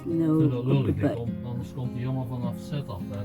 no. Dat lul ik, but anders komt hij helemaal vanaf zet af. Hè.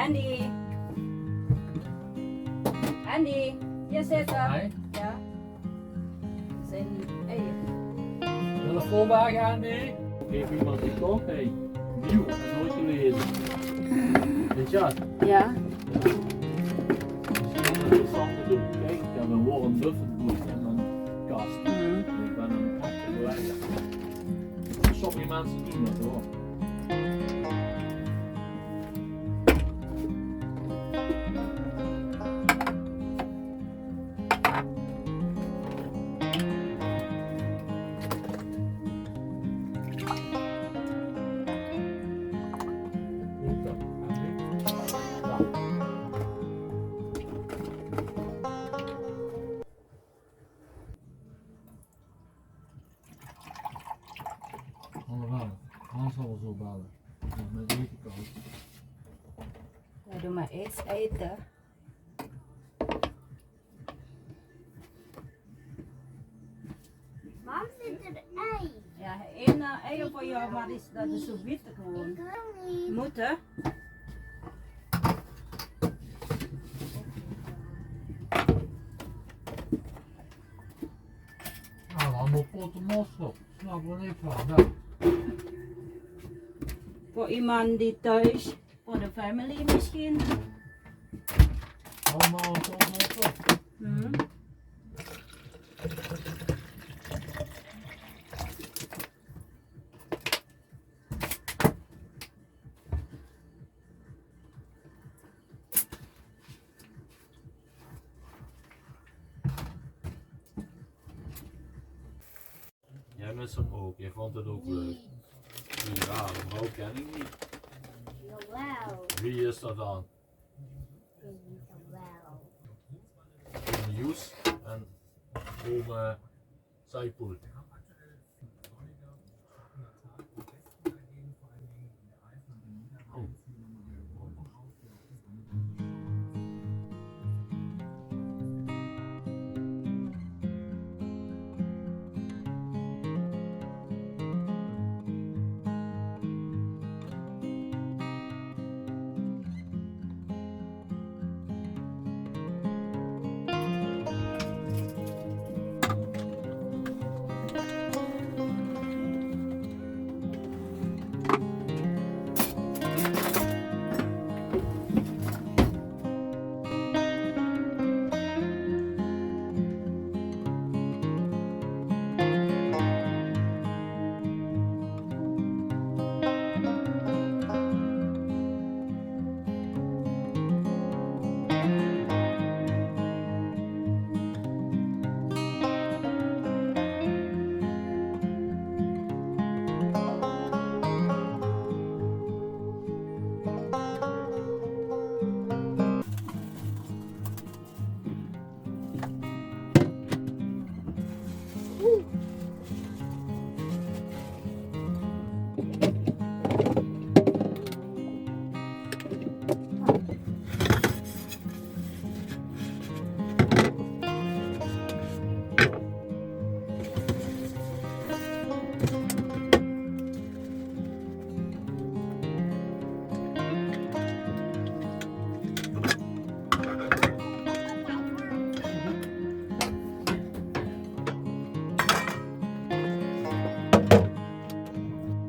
Andy. Andy, hier zitten. Hi. Ja. Telefoonwagen aan, nee? Geef iemand die kop, hé. Nieuw, nooit gelezen. Weet je wat? Ja. Misschien interessant te doen. Kijk, ik heb een Warren Buffett boek in mijn kast. Ik ben een echte belegger. Sommige mensen doen dat hoor. Allemaal, Hans zal wel zo bellen. Met eten koud. Ja, doe maar eerst eten. Mam, zit er ei? Ja, één ei voor jou, maar dat is zo wit gewoon. Ik wil niet. Moet hè? Nou, allemaal potten mosterd. Snap er niks van. Ja. Voor iemand die thuis, voor de family misschien. Allemaal potten mosterd. Jij mist hem ook, jij vond het ook leuk. Ja, een vrouw ken ik niet. Jawel. Wie is dat dan? Jawel. Oom Joes en oom Zijpoel.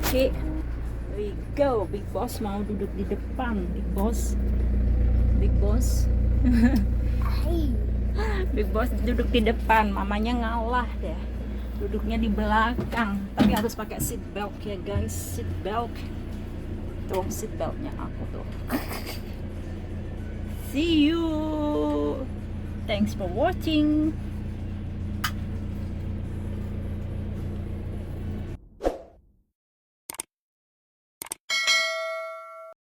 Oke, we go. Big Boss mau duduk di depan. Big Boss. Ei. Big Boss duduk di depan. Mamanya ngalah deh. Duduknya di belakang. Tapi harus pakai seat belt ya guys. Seat belt. Tuh seat beltnya aku tuh. See you. Thanks for watching.